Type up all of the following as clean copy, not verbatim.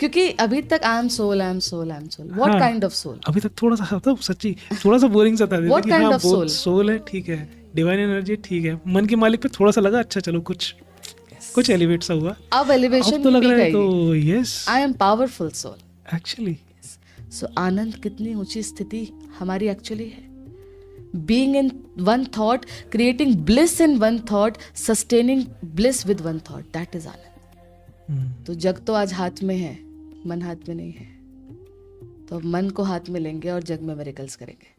क्योंकि अभी तक I am soul, I am soul, I am soul, what हाँ, काइंड ऑफ सोल? अभी तक थोड़ा सा मतलब सच्ची थोड़ा सा बोरिंग सा था दीदी व्हाट कि काइंड हाँ ऑफ बहुत सोल? सोल है, ठीक है, डिवाइन एनर्जी ठीक है, मन के मालिक पे थोड़ा सा लगा अच्छा चलो कुछ एलिवेट सा हुआ। अब अब एलिवेशन तो की लग पीक रहा है आएगी। तो yes I am powerful soul. Actually. So आनंद कितनी ऊंची स्थिति हमारी एक्चुअली है। Being in one thought, creating bliss in one thought, sustaining bliss with one thought, that is आनंद। तो जग तो आज हाथ में है, मन हाथ में नहीं है। तो अब मन को हाथ में लेंगे और जग में मिरेकल्स करेंगे।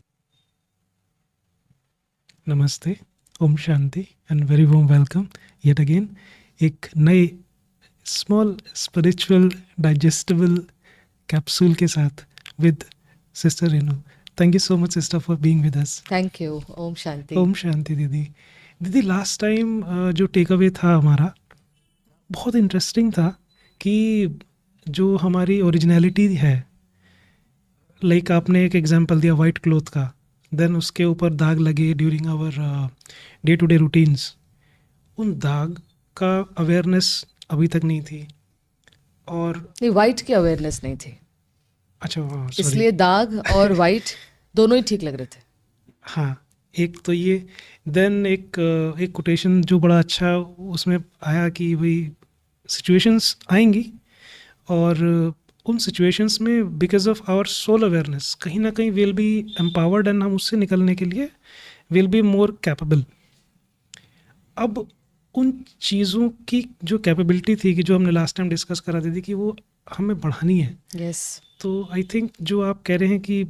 नमस्ते, Om Shanti and very warm welcome yet again एक नए स्मॉल स्पिरिचुअल डाइजेस्टेबल कैप्सूल के साथ with sister Renu. Thank you so much sister for being with us. Thank you. Om Shanti. Om Shanti दीदी। दीदी लास्ट टाइम जो टेक अवे था हमारा बहुत इंटरेस्टिंग था कि जो हमारी ओरिजिनलिटी है, लाइक आपने एक एग्जांपल दिया वाइट क्लॉथ का, देन उसके ऊपर दाग लगे during our day to day routines, उन दाग का अवेयरनेस अभी तक नहीं थी। और नहीं, वाइट की अवेयरनेस नहीं थी, अच्छा सॉरी, इसलिए दाग और वाइट दोनों ही ठीक लग रहे थे। हाँ एक तो ये, देन एक कोटेशन जो बड़ा अच्छा उसमें आया कि भाई सिचुएशंस आएंगी और उन सिचुएशंस में because of our soul awareness कहीं ना कहीं विल बी एम्पावर्ड एंड हम उससे निकलने के लिए विल बी मोर कैपेबल। अब उन चीज़ों की जो कैपेबिलिटी थी कि जो हमने लास्ट टाइम डिस्कस करा दी थी कि वो हमें बढ़ानी है। यस। तो आई थिंक जो आप कह रहे हैं कि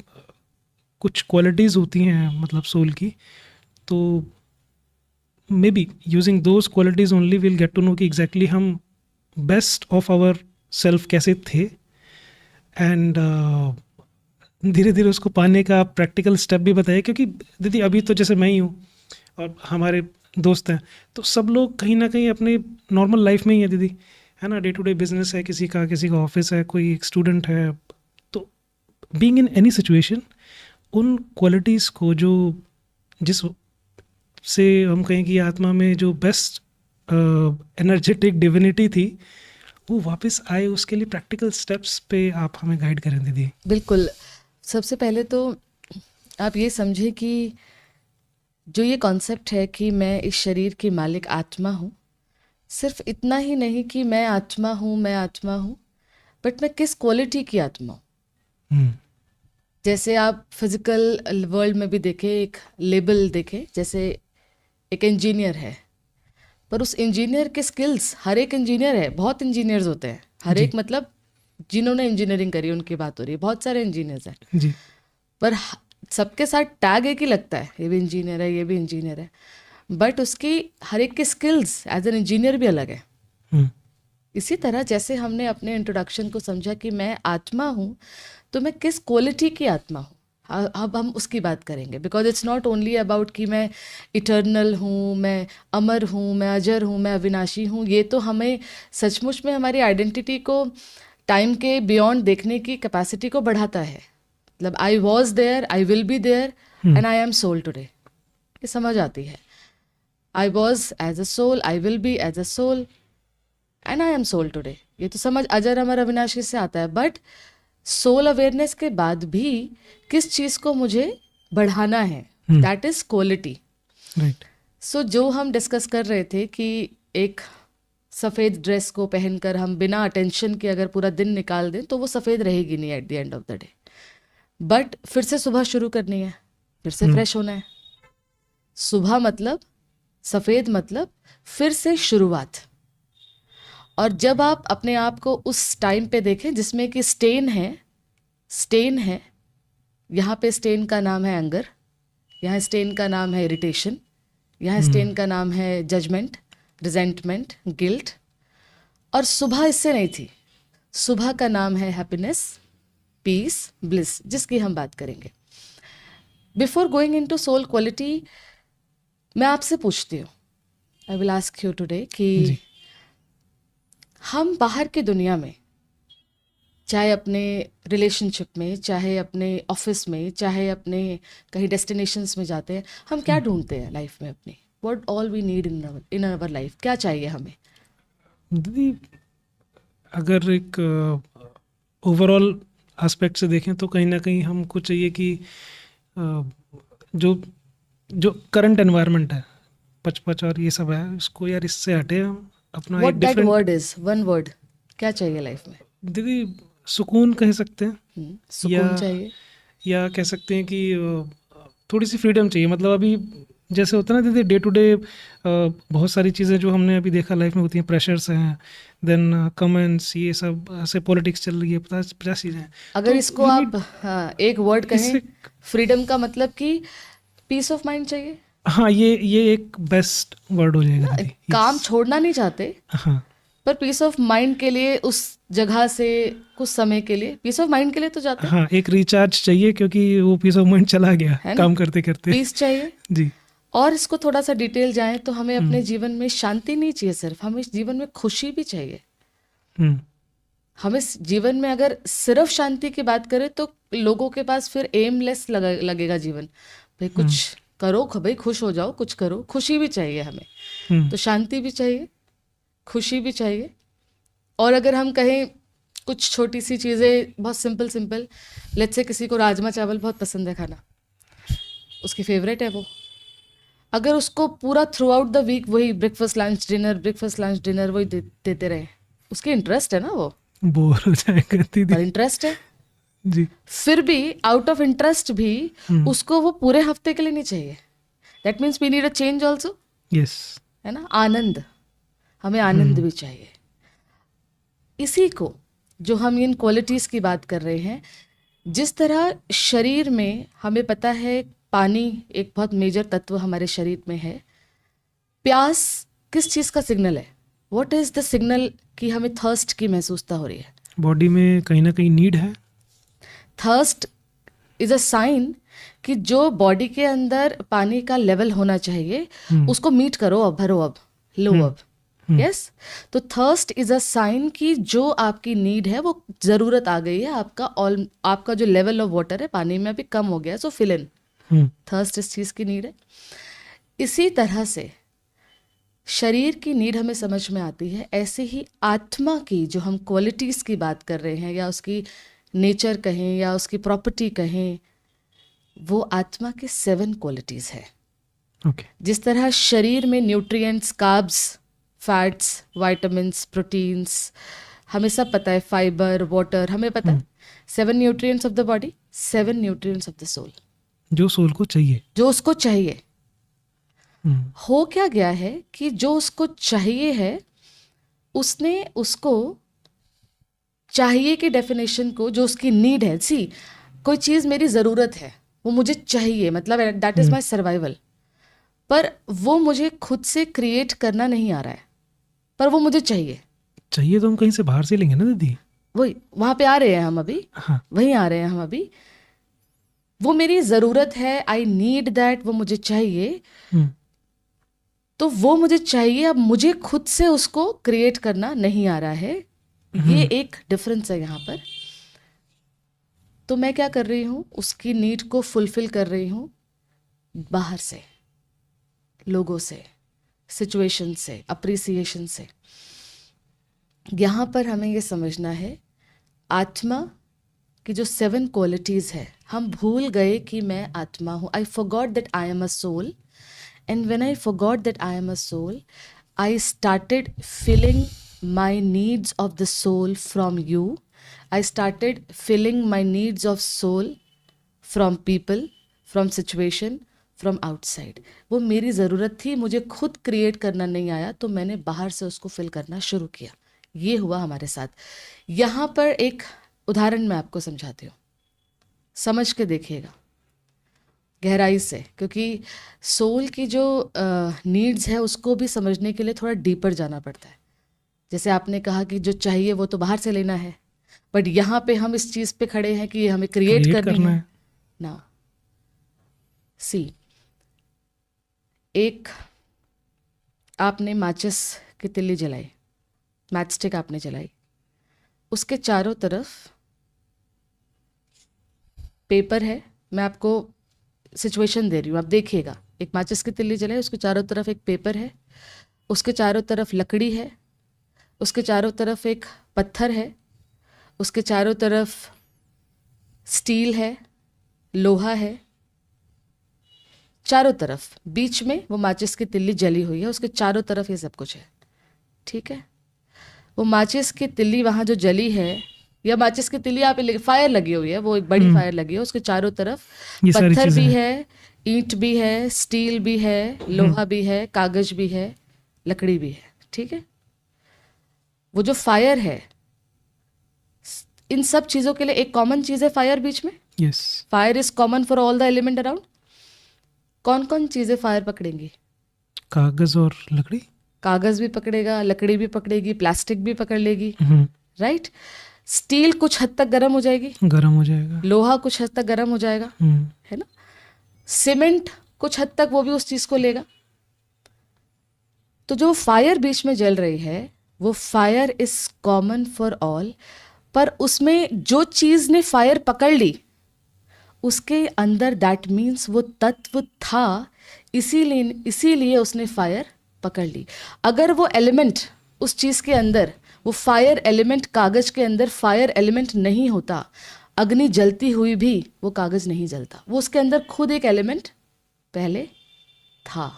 कुछ क्वालिटीज़ होती हैं मतलब सोल की, तो maybe using those qualities only will get to know कि एग्जैक्टली हम बेस्ट ऑफ आवर सेल्फ कैसे थे। एंड धीरे धीरे उसको पाने का प्रैक्टिकल स्टेप भी बताइए, क्योंकि दीदी अभी तो जैसे मैं ही हूँ और हमारे दोस्त हैं, तो सब लोग कहीं ना कहीं अपने नॉर्मल लाइफ में ही है दीदी, है ना, डे टू डे बिजनेस है किसी का ऑफिस है, कोई एक स्टूडेंट है। तो बीइंग इन एनी सिचुएशन उन क्वालिटीज़ को जो जिस से हम कहें कि आत्मा में जो बेस्ट एनर्जेटिक डिविनिटी थी वो वापस आए, उसके लिए प्रैक्टिकल स्टेप्स पे आप हमें गाइड करें दीदी। बिल्कुल। सबसे पहले तो आप ये समझे कि जो ये कॉन्सेप्ट है कि मैं इस शरीर की मालिक आत्मा हूँ, सिर्फ इतना ही नहीं कि मैं आत्मा हूँ, मैं आत्मा हूँ, बट मैं किस क्वालिटी की आत्मा हूँ। जैसे आप फिजिकल वर्ल्ड में भी देखें, एक लेबल देखें, जैसे एक इंजीनियर है, पर उस इंजीनियर के स्किल्स, हर एक इंजीनियर है, बहुत इंजीनियर्स होते हैं, हर जी एक मतलब जिन्होंने इंजीनियरिंग करी उनकी बात हो रही है, बहुत सारे इंजीनियर्स हैं, जी पर सबके साथ टैग एक ही लगता है, ये भी इंजीनियर है, ये भी इंजीनियर है, बट उसकी हर एक की स्किल्स एज एन इंजीनियर भी अलग है। इसी तरह जैसे हमने अपने इंट्रोडक्शन को समझा कि मैं आत्मा हूँ, तो मैं किस क्वालिटी की आत्मा हूँ, अब हम उसकी बात करेंगे। Because it's not only about कि मैं इटर्नल हूँ, मैं अमर हूँ, मैं अजर हूँ, मैं अविनाशी हूँ। ये तो हमें सचमुच में हमारी आइडेंटिटी को टाइम के बियॉन्ड देखने की कैपेसिटी को बढ़ाता है। मतलब I was there, I will be there and I am soul today, ये समझ आती है। I was as a soul, I will be as a soul and I am soul today, ये तो समझ अजर अमर अविनाशी से आता है। बट सोल अवेयरनेस के बाद भी किस चीज़ को मुझे बढ़ाना है, दैट इज क्वालिटी। राइट। सो जो हम डिस्कस कर रहे थे कि एक सफ़ेद ड्रेस को पहनकर हम बिना अटेंशन के अगर पूरा दिन निकाल दें तो वो सफ़ेद रहेगी नहीं at the end of the day, but फिर से सुबह शुरू करनी है, फिर से फ्रेश होना है। सुबह मतलब सफ़ेद मतलब फिर से शुरुआत। और जब आप अपने आप को उस टाइम पे देखें जिसमें कि स्टेन है, यहाँ पे स्टेन का नाम है एंगर, यहाँ स्टेन का नाम है इरिटेशन, यहाँ स्टेन का नाम है जजमेंट, रिजेंटमेंट, गिल्ट। और सुबह इससे नहीं थी, सुबह का नाम है हैप्पीनेस, पीस, ब्लिस, जिसकी हम बात करेंगे। Before going into soul quality, मैं आपसे पूछती हूँ, I will ask you today कि जी हम बाहर की दुनिया में, चाहे अपने रिलेशनशिप में, चाहे अपने ऑफिस में, चाहे अपने कहीं डेस्टिनेशंस में जाते हैं, हम क्या ढूंढते हैं लाइफ में अपनी? What all we need in our life, क्या चाहिए हमें? दीदी, अगर एक ओवरऑल एस्पेक्ट से देखें तो कहीं ना कहीं हमको चाहिए कि जो जो करंट एनवायरनमेंट है पचपच और ये सब है इसको यार इससे हटे हम अपना व्हाट एक that different word is, one word, क्या चाहिए लाइफ में? दीदी सुकून कह सकते हैं सुकून या चाहिए। या कह सकते हैं कि थोड़ी सी फ्रीडम चाहिए। मतलब अभी जैसे होता है ना दीदी डे टू डे बहुत सारी चीज़ें जो हमने अभी देखा लाइफ में होती हैं, प्रेशर्स हैं, देन कमेंट्स, ये सब ऐसे पॉलिटिक्स चल रही है, 50 चीज़ें हैं। अगर तो इसको you आप need- हाँ, एक वर्ड कहें, इससे फ्रीडम का मतलब कि पीस ऑफ माइंड चाहिए हाँ ये एक बेस्ट वर्ड हो जाएगा ना। दीदी। काम Yes. छोड़ना नहीं चाहते, हाँ पर पीस ऑफ माइंड के लिए उस जगह से कुछ समय के लिए पीस ऑफ माइंड के लिए तो जाते हैं, हाँ एक रिचार्ज चाहिए क्योंकि वो पीस ऑफ माइंड चला गया है ना? काम करते करते। पीस चाहिए। जी और इसको थोड़ा सा डिटेल जाए तो हमें अपने जीवन में शांति नहीं चाहिए सिर्फ, हमें जीवन में खुशी भी चाहिए। हम्म हमें जीवन में अगर सिर्फ शांति की बात करें तो लोगों के पास फिर एमलेस लगेगा जीवन। भाई कुछ करो, भाई खुश हो जाओ, कुछ करो, खुशी भी चाहिए हमें। हम्म तो शांति भी चाहिए, खुशी भी चाहिए। और अगर हम कहें कुछ छोटी सी चीज़ें, बहुत सिंपल सिंपल, लेट्स से किसी को राजमा चावल बहुत पसंद है खाना, उसकी फेवरेट है वो, अगर उसको पूरा थ्रू आउट द वीक वही ब्रेकफास्ट लंच डिनर वही देते रहे, उसकी इंटरेस्ट है ना, वो बोर हो जाएगा पर दीदी। इंटरेस्ट है, जी फिर भी आउट ऑफ इंटरेस्ट भी उसको वो पूरे हफ्ते के लिए नहीं चाहिए। That means we need a change also, yes है ना। आनंद, हमें आनंद भी चाहिए। इसी को जो हम इन क्वालिटीज़ की बात कर रहे हैं, जिस तरह शरीर में हमें पता है पानी एक बहुत मेजर तत्व हमारे शरीर में है। प्यास किस चीज़ का सिग्नल है? व्हाट इज़ द सिग्नल कि हमें थर्स्ट की महसूसता हो रही है? बॉडी में कहीं ना कहीं नीड है। थर्स्ट इज अ साइन कि जो बॉडी के अंदर पानी का लेवल होना चाहिए उसको मीट करो, अब भरो, अब लो, अब यस। तो थर्स्ट इज अ साइन कि जो आपकी नीड है वो ज़रूरत आ गई है, आपका जो लेवल ऑफ वाटर है पानी में अभी कम हो गया है, सो फिल इन। थर्स्ट इस चीज़ की नीड है। इसी तरह से शरीर की नीड हमें समझ में आती है, ऐसे ही आत्मा की जो हम क्वालिटीज़ की बात कर रहे हैं या उसकी नेचर कहें या उसकी प्रॉपर्टी कहें, वो आत्मा की 7 क्वालिटीज़ है। ओके जिस तरह शरीर में nutrients, carbs, fats, vitamins, proteins, हमें सब पता है, फाइबर, वाटर, हमें पता है। 7 nutrients of the body, 7 nutrients of the soul, जो सोल को चाहिए। जो उसको चाहिए। हम्म, हो क्या गया है कि जो उसको चाहिए है, उसने उसको चाहिए की डेफिनेशन को, जो उसकी नीड है, सी कोई चीज़ मेरी ज़रूरत है, वो मुझे चाहिए, मतलब दैट इज़ माई सर्वाइवल, पर वो मुझे खुद से क्रिएट करना नहीं आ रहा है, पर वो मुझे चाहिए। चाहिए तो हम कहीं से बाहर से लेंगे ना दीदी। वही वहाँ पे आ रहे हैं हम अभी, हाँ वहीं आ रहे हैं हम अभी। वो मेरी ज़रूरत है, आई नीड दैट, वो मुझे चाहिए, हम्म, तो वो मुझे चाहिए, अब मुझे खुद से उसको क्रिएट करना नहीं आ रहा है। ये एक डिफरेंस है यहाँ पर। तो मैं क्या कर रही हूँ, उसकी नीड को फुलफिल कर रही हूँ बाहर से, लोगों से, सिचुएशन से, अप्रिसिएशन से। यहाँ पर हमें ये समझना है, आत्मा की जो 7 क्वालिटीज़ है, हम भूल गए कि मैं आत्मा हूँ। I forgot that I am a soul, and when I forgot that I am a soul, I started feeling my needs of the soul from you. I started filling my needs of soul from people, from situation, from outside. वो मेरी ज़रूरत थी, मुझे खुद create करना नहीं आया, तो मैंने बाहर से उसको फिल करना शुरू किया। ये हुआ हमारे साथ। यहाँ पर एक उदाहरण मैं आपको समझाती हूँ, समझ के देखिएगा गहराई से, क्योंकि सोल की जो नीड्स है उसको भी समझने के लिए थोड़ा डीपर जाना पड़ता है। जैसे आपने कहा कि जो चाहिए वो तो बाहर से लेना है, बट यहाँ पे हम इस चीज़ पे खड़े हैं कि ये हमें क्रिएट करनी है ना। सी, एक आपने माचिस की तिल्ली जलाई, मैच स्टिक आपने जलाई, उसके चारों तरफ पेपर है। मैं आपको सिचुएशन दे रही हूँ, आप देखिएगा। एक माचिस की तिल्ली जलाई, उसके चारों तरफ एक पेपर है, उसके चारों तरफ लकड़ी है, उसके चारों तरफ एक पत्थर है, उसके चारों तरफ स्टील है, लोहा है, चारों तरफ, बीच में वो माचिस की तिल्ली जली हुई है, उसके चारों तरफ ये सब कुछ है, ठीक है। वो माचिस की तिल्ली वहाँ जो जली है, या माचिस की तिल्ली आप फायर लगी हुई है, वो एक बड़ी फायर लगी है, उसके चारों तरफ ये सारी पत्थर चीजें भी हैं। है, ईंट भी है, स्टील भी है, लोहा भी है, कागज भी है, लकड़ी भी है, ठीक है। वो जो फायर है, इन सब चीजों के लिए एक कॉमन चीज है फायर बीच में। Yes, fire is common for all the element around. कौन कौन चीजें फायर पकड़ेंगी? कागज और लकड़ी। कागज भी पकड़ेगा, लकड़ी भी पकड़ेगी, प्लास्टिक भी पकड़ लेगी, हम्म, राइट। स्टील कुछ हद तक गर्म हो जाएगी, गर्म हो जाएगा। लोहा कुछ हद तक गर्म हो जाएगा, है ना। सीमेंट कुछ हद तक वो भी उस चीज को लेगा। तो जो फायर बीच में जल रही है, वो fire is common for all, पर उसमें जो चीज ने फायर पकड़ ली, उसके अंदर दैट मीन्स वो तत्व था, इसीलिए उसने फायर पकड़ ली। अगर वो एलिमेंट उस चीज के अंदर, वो फायर एलिमेंट कागज के अंदर फायर एलिमेंट नहीं होता, अग्नि जलती हुई भी वो कागज नहीं जलता। वो उसके अंदर खुद एक एलिमेंट पहले था।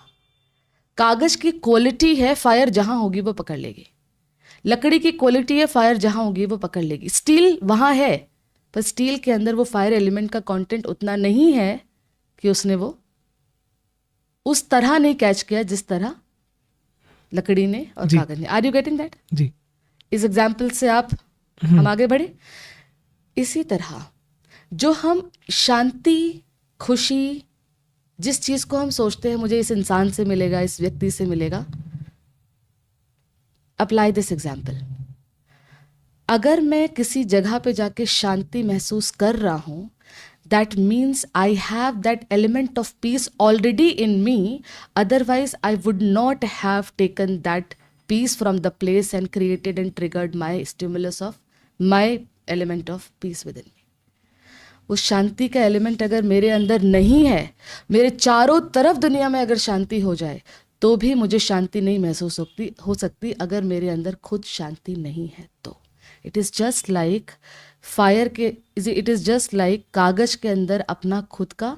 कागज की क्वालिटी है, फायर जहां होगी वो पकड़ लेगी। लकड़ी की क्वालिटी है, फायर जहां होगी वो पकड़ लेगी। स्टील वहां है, पर स्टील के अंदर वो फायर एलिमेंट का कंटेंट उतना नहीं है कि उसने वो उस तरह नहीं कैच किया जिस तरह लकड़ी ने और जी। कागज ने। Are you getting that? जी। इस एग्जाम्पल से आप हम आगे बढ़े। इसी तरह जो हम शांति, खुशी, जिस चीज को हम सोचते हैं मुझे इस इंसान से मिलेगा, इस व्यक्ति से मिलेगा, अप्लाई दिस एग्जाम्पल। अगर मैं किसी जगह पे जाके शांति महसूस कर रहा हूं, that means I have that element of peace already in me, otherwise I would not have taken that peace from the place and created and triggered my stimulus of my element of peace within me. उस शांति का element अगर मेरे अंदर नहीं है, मेरे चारों तरफ दुनिया में अगर शांति हो जाए, तो भी मुझे शांति नहीं महसूस हो सकती अगर मेरे अंदर खुद शांति नहीं है। तो it is just like fire के, इट इज़ जस्ट लाइक कागज के अंदर अपना खुद का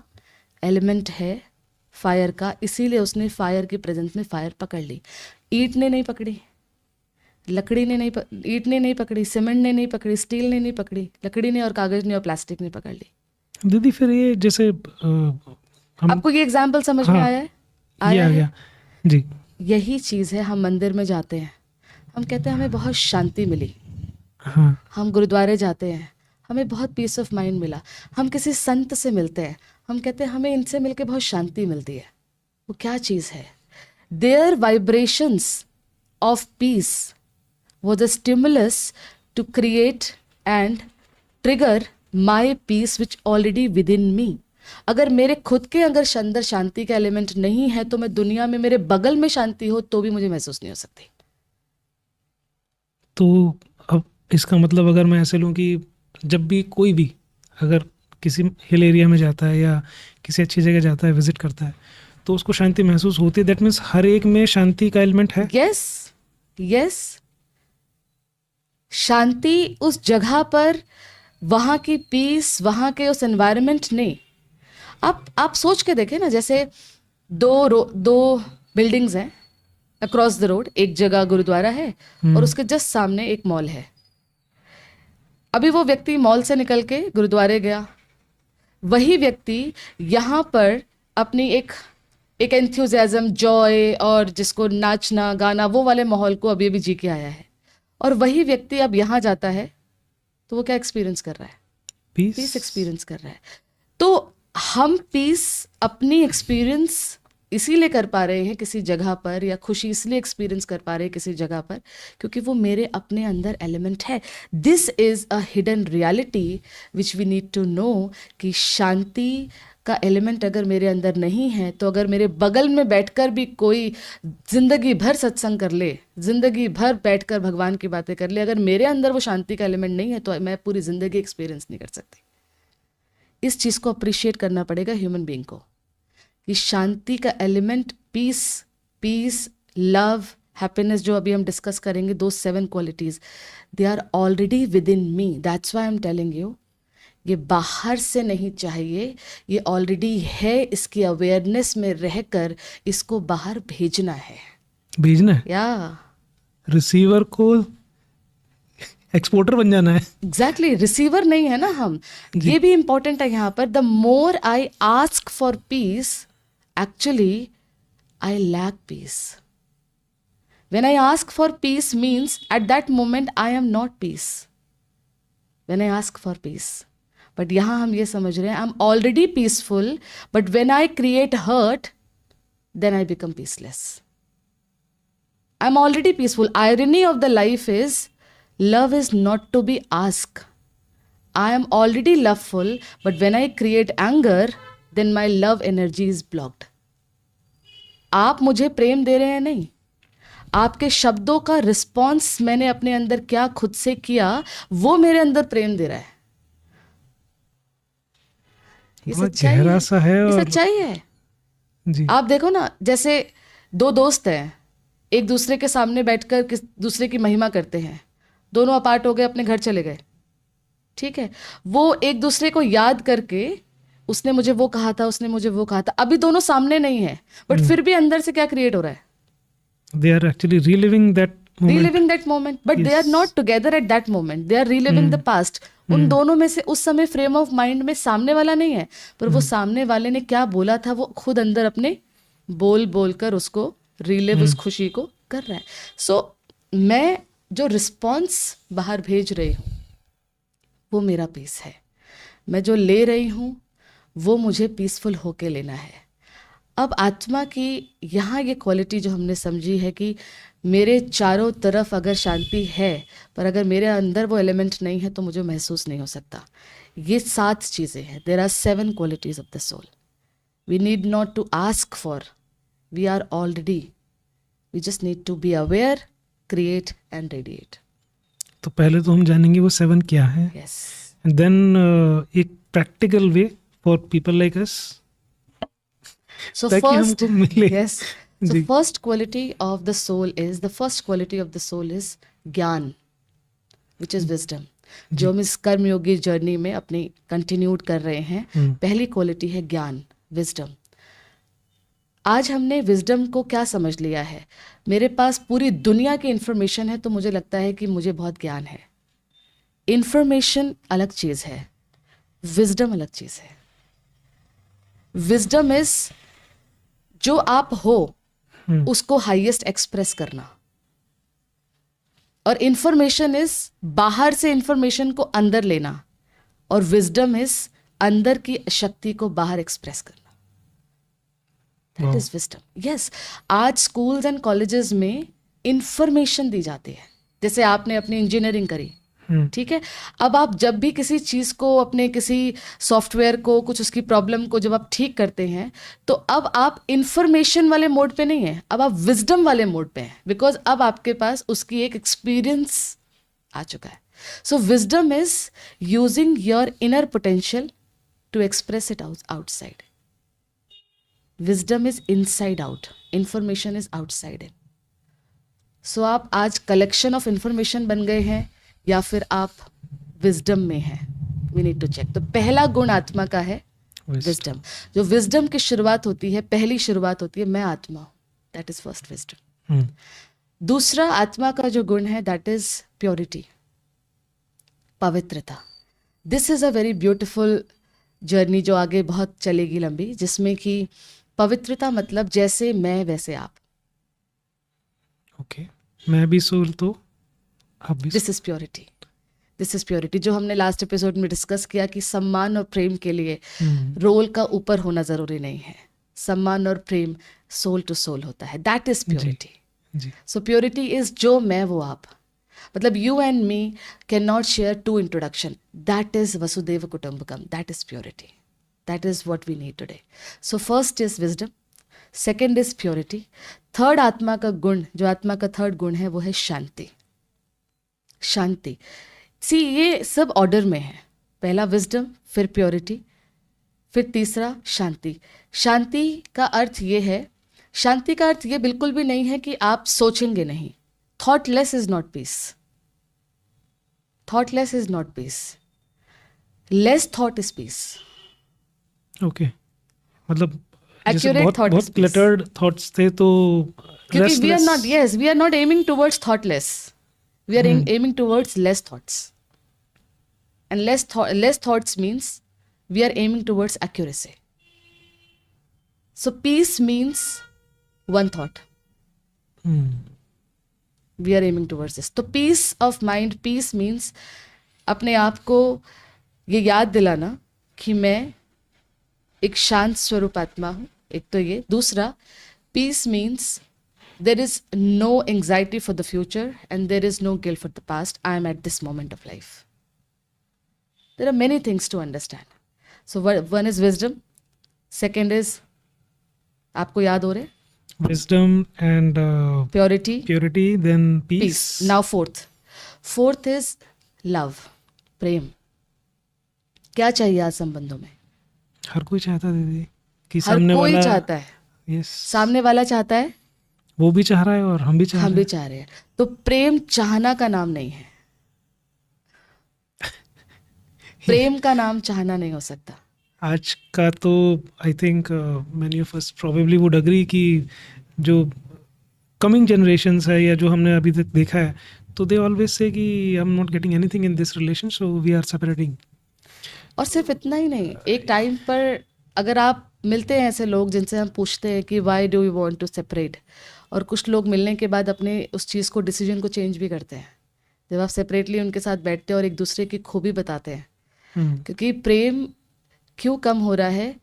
एलिमेंट है फायर का, इसीलिए उसने फायर की प्रेजेंस में फायर पकड़ ली। ईंट ने नहीं पकड़ी, लकड़ी ने नहीं ईंट ने नहीं पकड़ी, सीमेंट ने नहीं पकड़ी, स्टील ने नहीं पकड़ी, लकड़ी ने और कागज ने और प्लास्टिक ने पकड़ ली। दीदी फिर ये जैसे हम, आपको ये एग्जाम्पल समझ में हाँ, आया है? ये आ है? गया जी। यही चीज़ है, हम मंदिर में जाते हैं, हम कहते हैं हमें बहुत शांति मिली। हाँ, हम गुरुद्वारे जाते हैं, हमें बहुत पीस ऑफ माइंड मिला। हम किसी संत से मिलते हैं, हम कहते हैं हमें इनसे मिलके बहुत शांति मिलती है। वो क्या चीज़ है? Their vibrations of peace was a stimulus to create and trigger my peace which already within me. अगर मेरे खुद के अंदर शांति का एलिमेंट नहीं है, तो मैं दुनिया में मेरे बगल में शांति हो तो भी मुझे महसूस नहीं हो सकती। तो अब इसका मतलब अगर मैं ऐसे लूँ कि जब भी कोई भी अगर किसी हिल एरिया में जाता है या किसी अच्छी जगह जाता है, विजिट करता है, तो उसको शांति महसूस होती है, दैट मीन्स हर एक में शांति का एलिमेंट है। Yes, yes. शांति उस जगह पर, वहाँ की पीस, वहाँ के उस एनवायरनमेंट ने, आप सोच के देखें ना, जैसे दो बिल्डिंग्स हैं अक्रॉस द रोड, एक जगह गुरुद्वारा है और उसके जस्ट सामने एक मॉल है। अभी वो व्यक्ति मॉल से निकल के गुरुद्वारे गया, वही व्यक्ति यहाँ पर अपनी एक एंथुजियाज्म, जॉय और जिसको नाचना गाना वो वाले माहौल को अभी जी के आया है। और वही व्यक्ति अब यहाँ जाता है तो वो क्या एक्सपीरियंस कर रहा है? पीस एक्सपीरियंस कर रहा है। तो हम पीस अपनी एक्सपीरियंस इसीलिए कर पा रहे हैं किसी जगह पर, या खुशी इसलिए एक्सपीरियंस कर पा रहे हैं किसी जगह पर, क्योंकि वो मेरे अपने अंदर एलिमेंट है। This is a hidden reality which we need to know कि शांति का एलिमेंट अगर मेरे अंदर नहीं है, तो अगर मेरे बगल में बैठकर भी कोई जिंदगी भर सत्संग कर ले, जिंदगी भर बैठकर भगवान की बातें कर ले, अगर मेरे अंदर वो शांति का एलिमेंट नहीं है, तो मैं पूरी जिंदगी एक्सपीरियंस नहीं कर सकती। इस चीज़ को अप्रिशिएट करना पड़ेगा ह्यूमन बीइंग को, कि शांति का एलिमेंट, पीस, लव, हैप्पीनेस जो अभी हम डिस्कस करेंगे, दो 7 qualities, they are already within me. That's why I am telling you, ये बाहर से नहीं चाहिए, ये ऑलरेडी है. इसकी अवेयरनेस में रहकर इसको बाहर भेजना है. या रिसीवर को एक्सपोर्टर बन जाना है. एग्जैक्टली, रिसीवर नहीं है ना हम. ये भी इंपॉर्टेंट है यहाँ पर. The more I ask for peace, actually I lack peace. When I ask for peace means at that moment I am not peace. When I ask for peace, but यहाँ हम ये समझ रहे हैं I am already peaceful, but when I create hurt then I become peaceless. I am already peaceful. Irony of the life is love is not to be asked. I am already loveful, but when I create anger, then my love energy is blocked. आप मुझे प्रेम दे रहे हैं नहीं, आपके शब्दों का response मैंने अपने अंदर क्या खुद से किया, वो मेरे अंदर प्रेम दे रहा है. ये सच्चाई गहरा सा है. ये और सच्चाई है जी. आप देखो ना, जैसे दो दोस्त हैं, एक दूसरे के सामने बैठकर किस दूसरे की महिमा करते हैं. दोनों अपार्ट हो गए, अपने घर चले गए, ठीक है. वो एक दूसरे को याद करके, उसने मुझे वो कहा था, उसने मुझे वो कहा था, अभी दोनों सामने नहीं है, बट फिर भी अंदर से क्या क्रिएट हो रहा है? They are actually reliving that moment. But they are not together at that moment. They are reliving the past. उन दोनों में से उस समय फ्रेम ऑफ माइंड में सामने वाला नहीं है, पर वो सामने वाले ने क्या बोला था, वो खुद अंदर अपने बोल कर उसको रिलिव, उस खुशी को कर रहा है. सो मैं जो रिस्पॉन्स बाहर भेज रही हूँ वो मेरा पीस है. मैं जो ले रही हूँ वो मुझे पीसफुल होके लेना है. अब आत्मा की यहाँ ये क्वालिटी जो हमने समझी है कि मेरे चारों तरफ अगर शांति है, पर अगर मेरे अंदर वो एलिमेंट नहीं है तो मुझे महसूस नहीं हो सकता. ये 7 चीज़ें हैं. There are 7 qualities of the soul. We need not to ask for, we are already, we just need to be aware, create and radiate. तो पहले तो हम जानेंगे वो 7 क्या है. यस. एंड देन एक practical way for people like us, So ताकि first, हमको मिले. yes. So ji. first quality of the soul is ज्ञान, which is wisdom. जो हम इस कर्म योगी जर्नी में अपनी कंटिन्यूड कर रहे हैं. पहली क्वालिटी है ज्ञान, विजडम. आज हमने विजडम को क्या समझ लिया है? मेरे पास पूरी दुनिया की इंफॉर्मेशन है तो मुझे लगता है कि मुझे बहुत ज्ञान है. इंफॉर्मेशन अलग चीज़ है, विजडम अलग चीज़ है. विजडम इज जो आप हो उसको हाईएस्ट एक्सप्रेस करना, और इंफॉर्मेशन इज बाहर से इंफॉर्मेशन को अंदर लेना, और विजडम इज अंदर की शक्ति को बाहर एक्सप्रेस करना. That is wisdom. यस, आज स्कूल्स एंड कॉलेजेस में इंफॉर्मेशन दी जाती है. जैसे आपने अपनी इंजीनियरिंग करी, ठीक है, अब आप जब भी किसी चीज़ को, अपने किसी सॉफ्टवेयर को, कुछ उसकी प्रॉब्लम को जब आप ठीक करते हैं, तो अब आप इंफॉर्मेशन वाले मोड पे नहीं हैं, अब आप विजडम वाले मोड पे हैं, बिकॉज अब आपके पास उसकी एक एक्सपीरियंस आ चुका है. So wisdom is using your inner potential to express it outside. Wisdom is inside out, information is outside in. So आप आज कलेक्शन ऑफ इंफॉर्मेशन बन गए हैं या फिर आप विजडम में हैं. We need to check. तो पहला गुण आत्मा का है विजडम. जो विजडम की शुरुआत होती है, पहली शुरुआत होती है, मैं आत्मा हूँ. That is first wisdom. दूसरा आत्मा का जो गुण है दैट इज प्योरिटी, पवित्रता. This is a very beautiful journey जो आगे बहुत चलेगी लंबी, जिसमें कि पवित्रता मतलब जैसे मैं वैसे आप. ओके, मैं भी सोल तो आप भी. This is purity. This is purity जो हमने लास्ट एपिसोड में डिस्कस किया कि सम्मान और प्रेम के लिए रोल का ऊपर होना जरूरी नहीं है. सम्मान और प्रेम सोल टू सोल होता है. That is purity. So purity is जो मैं वो आप, मतलब you and me can not share to introduction. That is वसुदेव कुटुंबकम. That is purity. That is what we need today. So first is wisdom, second is purity. Third आत्मा का गुण, जो आत्मा का थर्ड गुण है वो है शांति. शांति, सी ये सब ऑर्डर में है. पहला विजडम, फिर प्योरिटी, फिर तीसरा शांति. शांति का अर्थ ये है शांति का अर्थ ये बिल्कुल भी नहीं है कि आप सोचेंगे नहीं. Thoughtless is not peace. Thoughtless is not peace. Less thought is peace. Okay, मतलब जैसे Accurate बहुत thought is बहुत peace. क्लटर्ड थॉट्स थे तो क्योंकि we are restless- not, yes, we are not aiming towards thoughtless. We are aiming towards less thoughts. And less thoughts means we are aiming towards accuracy. So peace means one thought. Hmm. We are aiming towards this. तो peace of mind, peace means अपने आप को ये याद दिलाना कि मैं एक शांत स्वरूप आत्मा हूँ. एक तो ये. दूसरा, peace means there is no anxiety for the future and there is no guilt for the past. I am at this moment of life. There are many things to understand. So one is wisdom. Second is, आपको याद हो रहे, Wisdom and purity, purity, then peace. peace. Now fourth is love, प्रेम. क्या चाहिए आज संबंधों में? हर कोई चाहता दीदी कि हर सामने कोई वाला, चाहता है. यस, सामने वाला चाहता है, वो भी चाह रहा है और हम भी चाह हम रहे भी हैं. चाह रहे हैं. तो प्रेम चाहना का नाम नहीं है. प्रेम का नाम चाहना नहीं हो सकता. आज का तो I think many of us probably would agree कि जो कमिंग जनरेशंस है या जो हमने अभी तक देखा है, तो दे always say that I am not getting anything in this relation, so we are separating. और सिर्फ इतना ही नहीं, एक टाइम पर अगर आप मिलते हैं ऐसे लोग जिनसे हम पूछते हैं कि why do you want to separate, और कुछ लोग मिलने के बाद अपने उस चीज़ को, डिसीजन को चेंज भी करते हैं. जब आप सेपरेटली उनके साथ बैठते हैं और एक दूसरे की खूबी बताते हैं, क्योंकि प्रेम क्यों कम हो रहा है,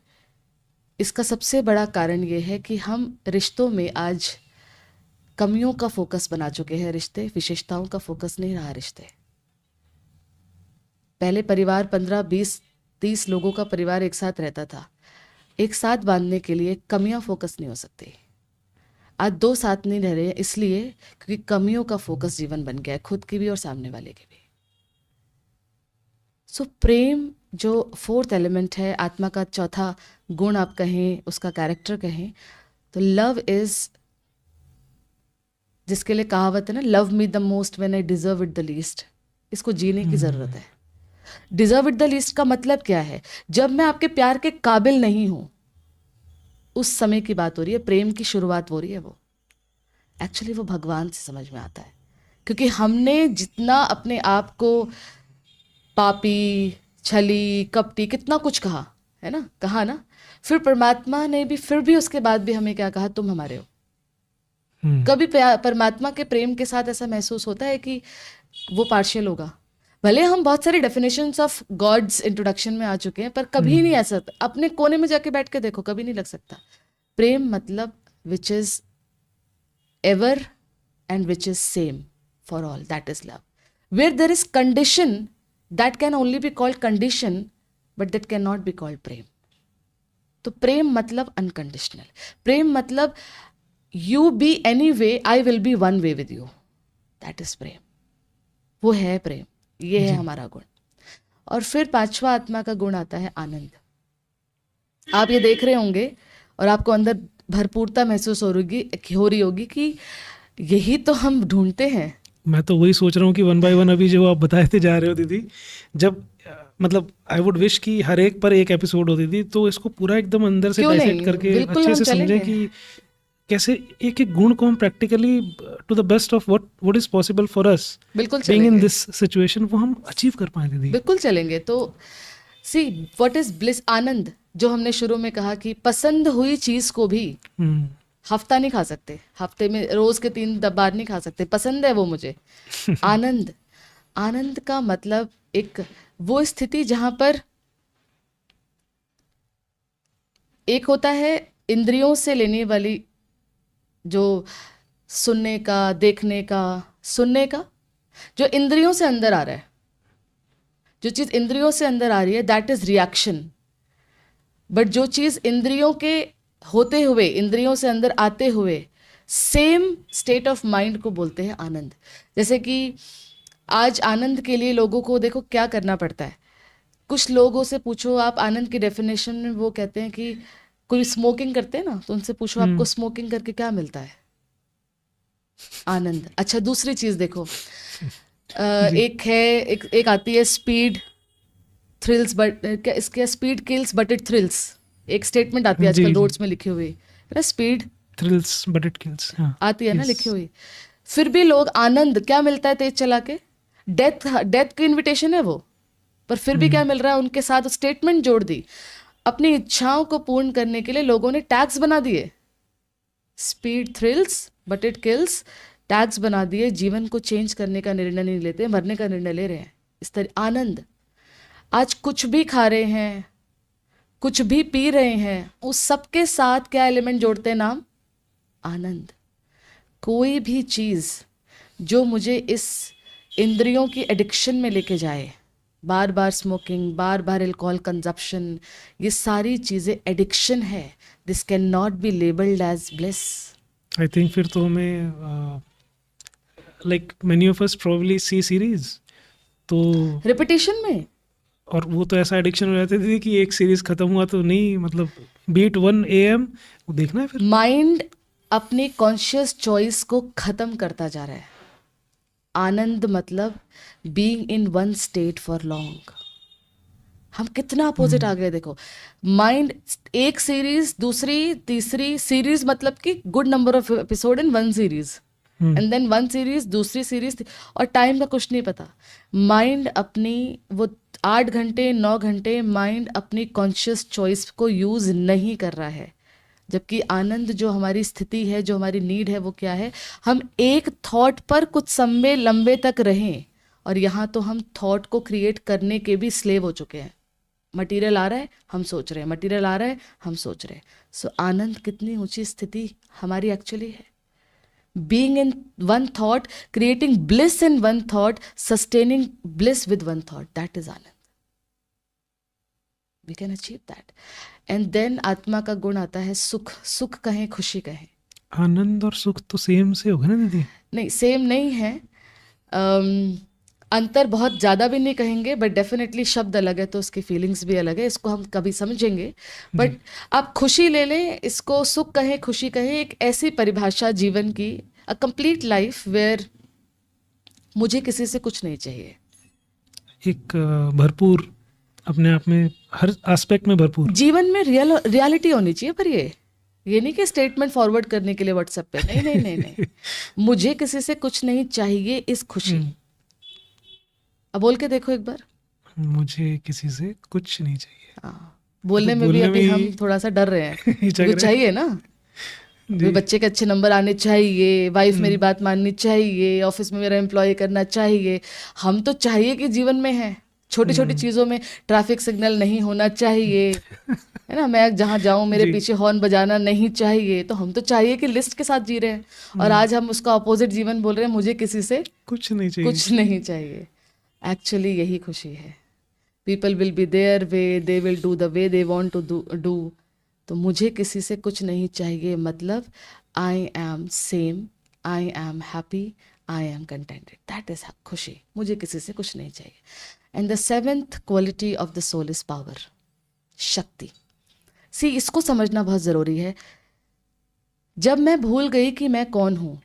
इसका सबसे बड़ा कारण ये है कि हम रिश्तों में आज कमियों का फोकस बना चुके हैं. रिश्ते विशेषताओं का फोकस नहीं रहा. रिश्ते पहले परिवार 15, 20, 30 लोगों का परिवार एक साथ रहता था. एक साथ बांधने के लिए कमियां फोकस नहीं हो सकती. आज 2 साथ नहीं रह रहे हैं इसलिए क्योंकि कमियों का फोकस जीवन बन गया है, खुद की भी और सामने वाले की भी. सो प्रेम जो 4th एलिमेंट है, आत्मा का चौथा गुण आप कहें, उसका कैरेक्टर कहें, तो लव इज, जिसके लिए कहावत है ना, love me the most when I deserve it the least. इसको जीने की ज़रूरत है. डिजर्व इट द लीस्ट का मतलब क्या है? जब मैं आपके प्यार के काबिल नहीं हूं, उस समय की बात हो रही है. प्रेम की शुरुआत हो रही है. वो एक्चुअली वो भगवान से समझ में आता है, क्योंकि हमने जितना अपने आप को पापी, छली, कपटी, कितना कुछ कहा है ना, कहा ना. फिर परमात्मा ने भी, फिर भी उसके बाद भी हमें क्या कहा? तुम हमारे हो. कभी परमात्मा के प्रेम के साथ ऐसा महसूस होता है कि वो पार्शियल होगा? भले हम बहुत सारी डेफिनेशंस ऑफ गॉड्स इंट्रोडक्शन में आ चुके हैं, पर कभी नहीं ऐसा. अपने कोने में जाके बैठ के देखो, कभी नहीं लग सकता. प्रेम मतलब which is ever and which is same for all, that is love. Where there is condition, that can only be called condition, but that can not be called प्रेम. तो प्रेम मतलब अनकंडीशनल. प्रेम मतलब you be any way, I will be one way with you. That is प्रेम. वो है प्रेम. ये है हमारा गुण. और फिर 5वां आत्मा का गुण आता है आनंद. आप ये देख रहे होंगे और आपको अंदर भरपूरता महसूस हो रही होगी कि यही तो हम ढूंढते हैं. मैं तो वही सोच रहा हूँ कि 1 by 1 अभी जो आप बताते जा रहे हो दीदी, जब मतलब आई वुड विश कि हर एक पर एक एपिसोड होती थी, तो इसको पूरा एकदम अंदर से क्यों डाइसेक्ट नहीं? करके बिल्कुल अच्छे हम से समझें चलेंगे. कि कैसे एक एक गुण को हम practically to the best of what is possible for us बिल्कुल बीइंग इन चलेंगे. दिस सिचुएशन, वो हम अचीव कर पाए दीदी. बिल्कुल चलेंगे. तो सी व्हाट इज ब्लिस, आनंद, जो हमने शुरू में कहा कि पसंद हुई चीज को भी हफ्ता नहीं खा सकते, हफ्ते में रोज के 3 बार नहीं खा सकते. पसंद है वो मुझे. आनंद, आनंद का मतलब एक वो स्थिति जहां पर एक होता है इंद्रियों से लेने वाली, जो सुनने का, देखने का, सुनने का, जो इंद्रियों से अंदर आ रहा है, जो चीज़ इंद्रियों से अंदर आ रही है, दैट इज रिएक्शन. बट जो चीज़ इंद्रियों के होते हुए, इंद्रियों से अंदर आते हुए सेम स्टेट ऑफ माइंड को बोलते हैं आनंद. जैसे कि आज आनंद के लिए लोगों को देखो क्या करना पड़ता है. कुछ लोगों से पूछो आप आनंद की डेफिनेशन में, वो कहते हैं कि कोई स्मोकिंग करते हैं ना, तो उनसे पूछो आपको स्मोकिंग करके क्या मिलता है? आनंद। अच्छा, दूसरी चीज देखो, एक है, एक आती है स्पीड थ्रिल्स, बट क्या इसके speed kills but it thrills, एक स्टेटमेंट आती है जी आजकल जी, रोड्स में लिखी हुई, ना speed thrills but it kills, हाँ आती है ना yes. लिखी हुई। फिर भी लोग आनंद क्या मिलता है तेज चला के? डेथ, डेथ की इनविटेशन है वो, पर फिर भी क्या मिल रहा है? उनके साथ स्टेटमेंट जोड़ दी। अपनी इच्छाओं को पूर्ण करने के लिए लोगों ने टैग्स बना दिए, speed thrills but it kills, tags बना दिए। जीवन को चेंज करने का निर्णय नहीं लेते, मरने का निर्णय ले रहे हैं। इस तरह आनंद, आज कुछ भी खा रहे हैं, कुछ भी पी रहे हैं, उस सब के साथ क्या एलिमेंट जोड़ते हैं? नाम आनंद। कोई भी चीज़ जो मुझे इस इंद्रियों की एडिक्शन में लेके जाए, बार बार स्मोकिंग, बार बार अल्कोहल कंजप्शन, ये सारी चीज़ें एडिक्शन है। This can not be labelled as bliss. I think फिर तो हमें like many of us probably see series, तो रिपीटिशन में और वो तो ऐसा एडिक्शन हो जाती थी कि एक सीरीज खत्म हुआ तो नहीं, मतलब बीट 1 AM वो देखना है फिर। माइंड अपनी कॉन्शियस चॉइस को खत्म करता जा रहा है। आनंद मतलब being in one state for long. हम कितना अपोजिट आ गए देखो। माइंड एक सीरीज, दूसरी, तीसरी सीरीज, मतलब कि good number of episode in one series, and then one series, दूसरी सीरीज, और टाइम का कुछ नहीं पता। माइंड अपनी वो 8 घंटे 9 घंटे माइंड अपनी कॉन्शियस चॉइस को यूज नहीं कर रहा है। जबकि आनंद जो हमारी स्थिति है, जो हमारी नीड है, वो क्या है? हम एक थॉट पर कुछ समय लंबे तक रहें। और यहाँ तो हम थॉट को क्रिएट करने के भी स्लेव हो चुके हैं। मटेरियल आ रहा है, हम सोच रहे हैं, मटेरियल आ रहा है, हम सोच रहे हैं। सो आनंद कितनी ऊंची स्थिति हमारी एक्चुअली है। Being in one thought, creating bliss in one thought, sustaining bliss with one thought, that is आनंद। We can achieve that. And then आत्मा का गुण आता है सुख। सुख कहें, खुशी कहें, आनंद और सुख तो सेम से होगा ना दीदी? नहीं सेम नहीं है। अंतर बहुत ज़्यादा भी नहीं कहेंगे, बट डेफिनेटली शब्द अलग है तो उसकी फीलिंग्स भी अलग है। इसको हम कभी समझेंगे। बट आप खुशी ले लें, इसको सुख कहें, खुशी कहें, एक ऐसी परिभाषा जीवन की, अ कंप्लीट लाइफ वेयर मुझे किसी से कुछ नहीं चाहिए। एक भरपूर, अपने आप में हर एस्पेक्ट में भरपूर जीवन में रियलिटी होनी चाहिए। पर ये नहीं कि स्टेटमेंट फॉरवर्ड करने के लिए व्हाट्सएप पे, नहीं नहीं नहीं नहीं। मुझे किसी से कुछ नहीं चाहिए इस खुशी। अब बोल के देखो एक बार, मुझे किसी से कुछ नहीं चाहिए। हाँ, बोलने तो में भी बोलने अभी में हम ही थोड़ा सा डर रहे हैं। हिचक क्योंकि रहे चाहिए ना, जी। बच्चे के अच्छे नंबर आने चाहिए, वाइफ मेरी बात माननी चाहिए, ऑफिस में मेरा एम्प्लॉय करना चाहिए। हम तो चाहिए कि जीवन में है, छोटी छोटी चीज़ों में ट्रैफिक सिग्नल नहीं होना चाहिए, है ना, मैं जहाँ जाऊँ मेरे जी। पीछे हॉर्न बजाना नहीं चाहिए। तो हम तो चाहिए कि लिस्ट के साथ जी रहे हैं, और आज हम उसका अपोजिट जीवन बोल रहे हैं, मुझे किसी से कुछ नहीं चाहिए। कुछ नहीं चाहिए। एक्चुअली यही खुशी है। People will be their way, they will do the way they want to do. तो मुझे किसी से कुछ नहीं चाहिए मतलब I am same, I am happy, I am contented, that is खुशी। मुझे किसी से कुछ नहीं चाहिए। And the seventh quality of the soul is power, शक्ति। सी, इसको समझना बहुत ज़रूरी है। जब मैं भूल गई कि मैं कौन हूँ,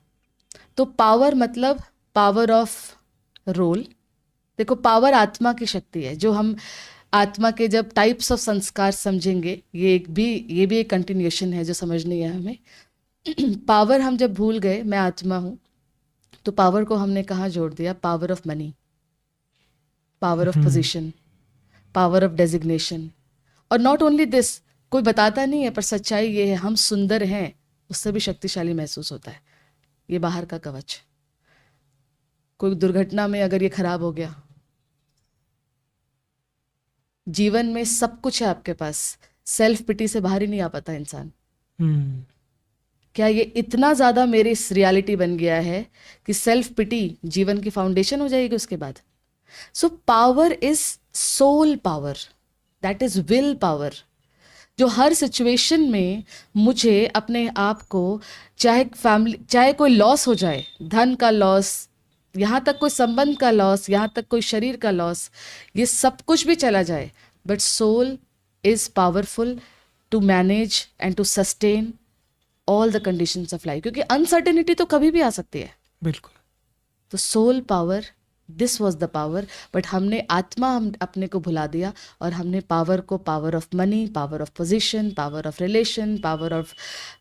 तो पावर मतलब पावर ऑफ रोल। देखो, पावर आत्मा की शक्ति है। जो हम आत्मा के जब टाइप्स ऑफ संस्कार समझेंगे, ये भी एक कंटिन्यूएशन है जो समझनी है हमें। पावर हम जब भूल गए, मैं आत्मा हूँ, तो पावर को हमने कहाँ जोड़ दिया? Power of money, power of position, power of designation. और नॉट ओनली दिस, कोई बताता नहीं है, पर सच्चाई ये है, हम सुंदर हैं उससे भी शक्तिशाली महसूस होता है। ये बाहर का कवच। कोई दुर्घटना में अगर ये खराब हो गया, जीवन में सब कुछ है आपके पास, सेल्फ पिटी से बाहर ही नहीं आ पाता इंसान। क्या ये इतना ज़्यादा मेरी इस रियलिटी बन गया है कि सेल्फ पिटी जीवन की फाउंडेशन हो जाएगी उसके बाद? So power is soul power, that is will power, जो हर सिचुएशन में मुझे अपने आप को, चाहे फैमिली, चाहे कोई लॉस हो जाए, धन का लॉस, यहाँ तक कोई संबंध का लॉस, यहाँ तक कोई शरीर का लॉस, ये सब कुछ भी चला जाए, but soul is powerful to manage and to sustain all the conditions of life, क्योंकि अनसर्टेनिटी तो कभी भी आ सकती है. बिल्कुल. तो soul power, this was the power. But हमने आत्मा, हम अपने को भुला दिया और हमने पावर को power of money, power of position, power of relation, power of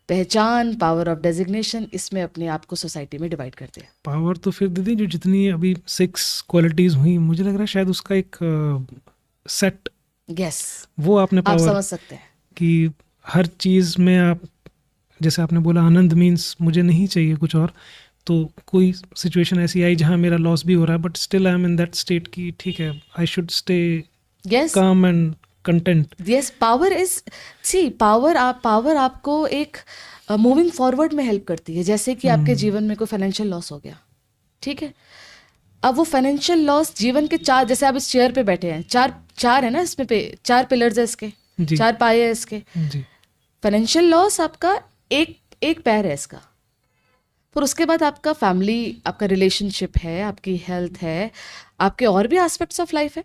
पहचान, पावर ऑफ डेजिग्नेशन, इसमें अपने आप को सोसाइटी में डिवाइड कर दिया. पावर तो फिर दीदी जो जितनी अभी 6 क्वालिटीज हुई, मुझे लग रहा है शायद उसका एक सेट, यस, वो आपने आप पावर समझ सकते हैं. कि हर चीज़ में आप, जैसे आपने बोला आनंद मीन्स मुझे नहीं चाहिए कुछ और, तो कोई सिचुएशन ऐसी आई जहाँ मेरा लॉस भी हो रहा है but still I am in that state कि ठीक है, I should stay yes, calm and content. Yes, power is, see power, power आपको एक मूविंग फॉरवर्ड में हेल्प करती है. जैसे कि आपके जीवन में कोई फाइनेंशियल लॉस हो गया, ठीक है, अब वो फाइनेंशियल लॉस जीवन के 4, जैसे आप इस चेयर पे बैठे हैं, 4 है ना इसमें, 4 पिलर्स है इसके, जी. 4 पाए है इसके. जी. फाइनेंशियल लॉस आपका एक पैर है इसका. फिर उसके बाद आपका फैमिली, आपका रिलेशनशिप है, आपकी हेल्थ है, आपके और भी एस्पेक्ट्स ऑफ लाइफ है.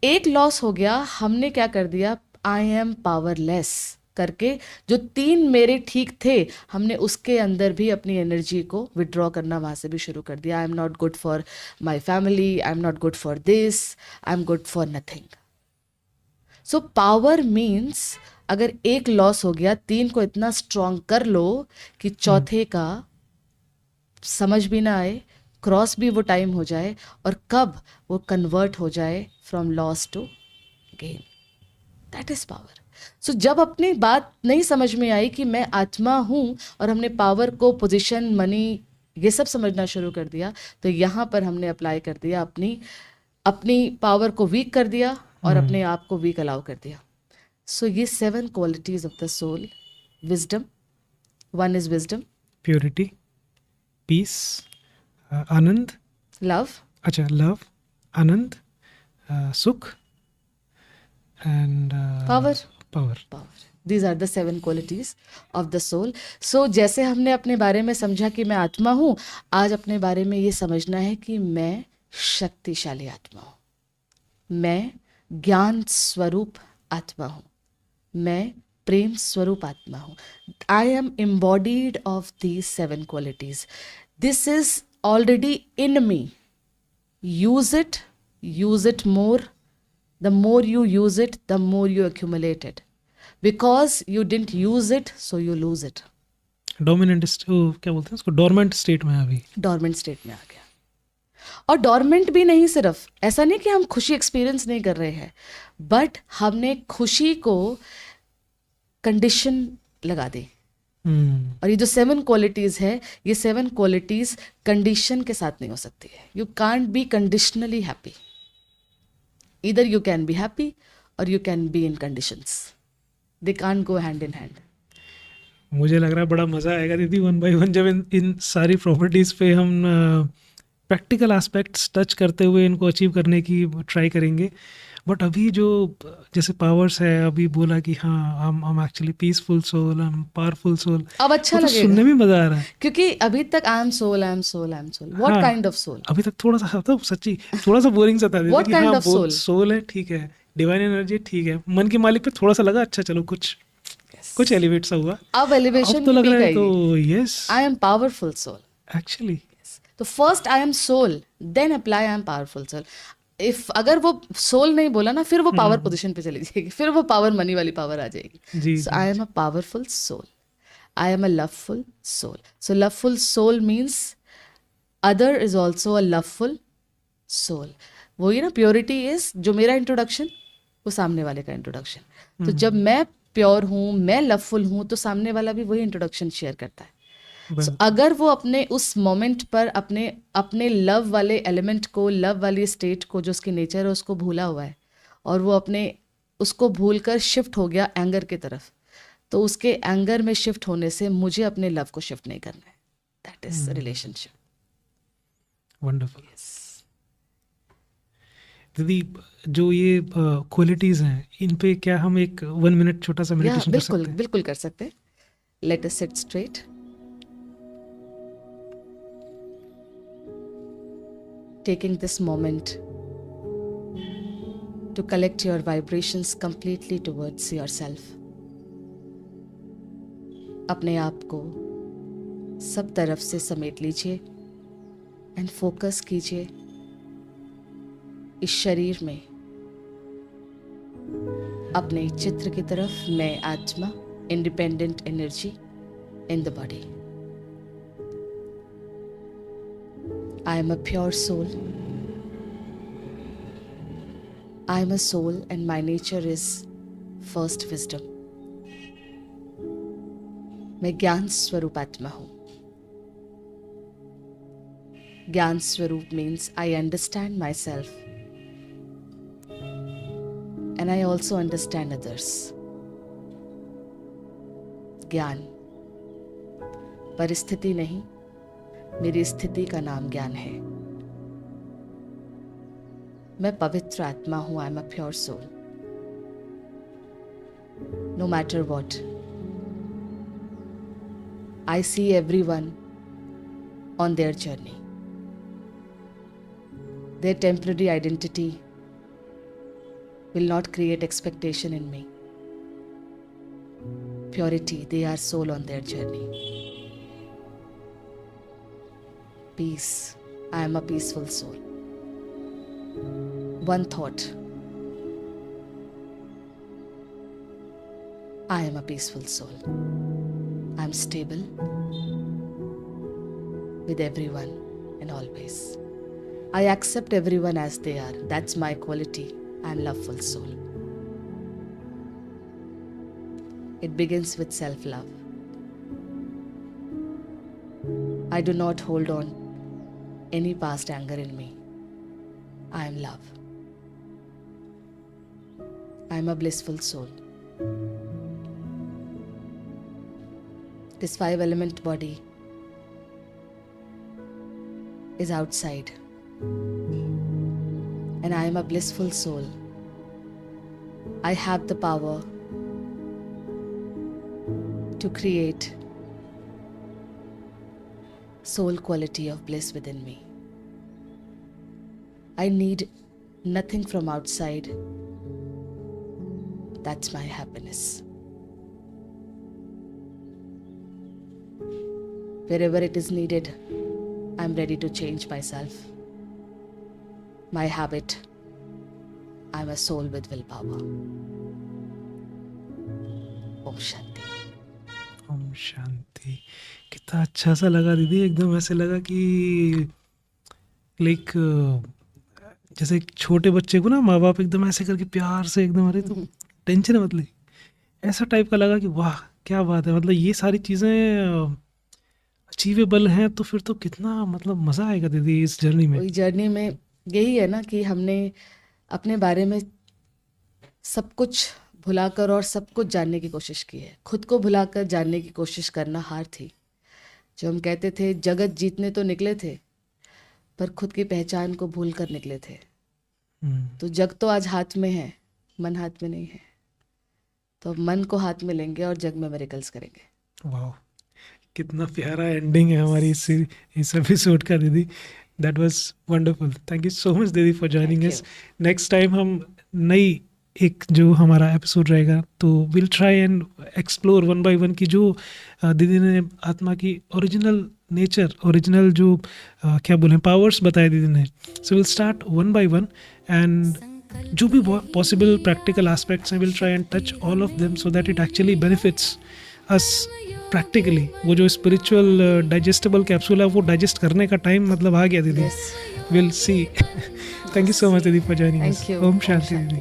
एक लॉस हो गया, हमने क्या कर दिया, आई एम पावरलेस करके, जो 3 मेरे ठीक थे, हमने उसके अंदर भी अपनी एनर्जी को विड्रॉ करना वहाँ से भी शुरू कर दिया. आई am not good for my family, I am not good for this, I am good for nothing. So power means अगर एक लॉस हो गया, 3 को इतना स्ट्रॉन्ग कर लो कि चौथे का समझ भी ना आए, क्रॉस भी वो टाइम हो जाए, और कब वो कन्वर्ट हो जाए from loss to gain. That is power. So जब अपनी बात नहीं समझ में आई कि मैं आत्मा हूँ, और हमने पावर को पोजीशन, मनी, ये सब समझना शुरू कर दिया, तो यहाँ पर हमने अप्लाई कर दिया, अपनी पावर को वीक कर दिया और अपने आप को वीक अलाउ कर दिया. सो ये 7 qualities of the soul. Wisdom, 1 is wisdom. Purity, peace, anand, love, अच्छा love, anand, sukh and power. Power. These are the 7 qualities of the soul. So जैसे हमने अपने बारे में समझा कि मैं आत्मा हूँ, आज अपने बारे में ये समझना है कि मैं शक्तिशाली आत्मा हूँ, मैं ज्ञान स्वरूप आत्मा हूँ, मैं प्रेम स्वरूप आत्मा हूँ. I M embodied of these 7 qualities. This is already in me. Use it more. The more you use it, the more you accumulate it. Because you didn't use it, so you lose it. Dominant, क्या बोलते हैं उसको, dormant state में अभी, dormant state में आ गया. और dormant भी नहीं, सिर्फ ऐसा नहीं कि हम खुशी एक्सपीरियंस नहीं कर रहे हैं, बट हमने खुशी को कंडीशन लगा दी. और ये जो 7 क्वालिटीज है, ये 7 क्वालिटीज कंडीशन के साथ नहीं हो सकती है. You can't be conditionally happy. Either you can be happy or you can be in conditions. They can't go hand in hand. मुझे लग रहा है बड़ा मज़ा आएगा दीदी 1 by 1 जब इन सारी प्रॉपर्टीज़ पे हम प्रैक्टिकल एस्पेक्ट्स टच करते हुए इनको अचीव करने की ट्राई करेंगे. बट अभी जो जैसे पावर्स है, अभी बोला कि हाँ हम एक्चुअली पीसफुल सोल, हम पावरफुल सोल, अब अच्छा तो लगेगा सुनने में मज़ा आ रहा है. क्योंकि अभी तक I am soul, I am soul, I am soul. What हाँ, काइंड ऑफ सोल? अभी तक थोड़ा सा तो सच्ची थोड़ा सा बोरिंग सा था दीदी What कि kind हाँ of soul? सोल है, ठीक है, डिवाइन एनर्जी ठीक है, मन के मालिक पे थोड़ा सा लगा अच्छा चलो कुछ एलिवेट सा हुआ. अब एलिवेशन अब तो लग रहा है तो yes, I am powerful soul. Actually तो first I am soul, then apply I am powerful soul. If अगर वो सोल नहीं बोला ना, फिर वो पावर पोजीशन पे चली जाएगी, फिर वो पावर मनी वाली पावर आ जाएगी. जी. So I am a powerful soul. I am a loveful soul. So loveful soul means other is also a loveful soul. वही ना, प्योरिटी इज जो मेरा इंट्रोडक्शन, वो सामने वाले का इंट्रोडक्शन. तो जब मैं प्योर हूँ, मैं लवफुल हूँ, तो सामने वाला भी वही इंट्रोडक्शन शेयर करता है. So, अगर वो अपने उस मोमेंट पर अपने लव वाले एलिमेंट को, लव वाली स्टेट को, जो उसकी नेचर है, उसको भूला हुआ है, और वो उसको भूल कर शिफ्ट हो गया एंगर की तरफ, तो उसके एंगर में शिफ्ट होने से मुझे अपने लव को शिफ्ट नहीं करना है. That is relationship. वंडरफुल. दीदी जो ये क्वालिटीज हैं, इन पे क्या हम एक 1 मिनट छोटा सा मेडिटेशन कर सकते हैं? बिल्कुल कर सकते हैं. Let us sit straight. Taking this moment to collect your vibrations completely towards yourself. अपने आप को सब तरफ से समेट लीजिए एंड फोकस कीजिए इस शरीर में अपने चित्र की तरफ. मैं आत्मा, independent energy in the body. I am a pure soul. I am a soul and my nature is first wisdom. मैं ज्ञान स्वरूप आत्मा हूँ. ज्ञान स्वरूप means I understand myself and I also understand others. ज्ञान परिस्थिति नहीं, मेरी स्थिति का नाम ज्ञान है. मैं पवित्र आत्मा हूँ. I am a pure soul. No matter what, I see everyone on their journey. Their temporary identity will not create expectation in me. Purity, they are soul on their journey. Peace, I am a peaceful soul. One thought, I am a peaceful soul. I am stable with everyone and always. I accept everyone as they are. That's my quality. I am loveful soul. It begins with self-love. I do not hold on any past anger in me. I am love. I am a blissful soul. This 5-element body is outside and I am a blissful soul. I have the power to create soul quality of bliss within me. I need nothing from outside. That's my happiness. Wherever it is needed, I'm ready to change myself. My habit, I'm a soul with willpower. Om Shanti. Om Shanti. कितना अच्छा सा लगा दीदी. एकदम ऐसे लगा कि like जैसे एक छोटे बच्चे को ना माँ बाप एकदम ऐसे करके प्यार से एकदम, अरे तुम टेंशन मत ले, ऐसा टाइप का लगा कि वाह क्या बात है. मतलब ये सारी चीज़ें अचीवेबल हैं तो फिर तो कितना मतलब मज़ा आएगा दीदी इस जर्नी में. वही जर्नी में यही है ना कि हमने अपने बारे में सब कुछ भुलाकर और सब कुछ जानने की कोशिश की है. खुद को भुलाकर जानने की कोशिश करना हार थी. जो हम कहते थे जगत जीतने तो निकले थे पर खुद की पहचान को भूल कर निकले थे. तो जग तो आज हाथ में है, मन हाथ में नहीं है. तो मन को हाथ में लेंगे और जग में मिरेकल्स करेंगे. वाह, कितना प्यारा एंडिंग है हमारी इस एपिसोड का दीदी. That was wonderful. Thank you so much दीदी for joining us. Next time हम नई एक जो हमारा एपिसोड रहेगा तो will try and explore one by one की जो दीदी ने आत्मा की ओरिजिनल नेचर, ओरिजिनल जो क्या बोलें पावर्स बताए दीदी ने. So will start one by one and जो भी पॉसिबल प्रैक्टिकल एस्पेक्ट्स हैं will try and touch all of them so that it actually benefits us practically. वो जो स्पिरिचुअल डाइजेस्टेबल कैप्सूल है वो डाइजेस्ट करने का टाइम मतलब आ गया दीदी. Will see. Thank you so much दीदी फॉर जॉइनिंग अस. ओम शांति दीदी.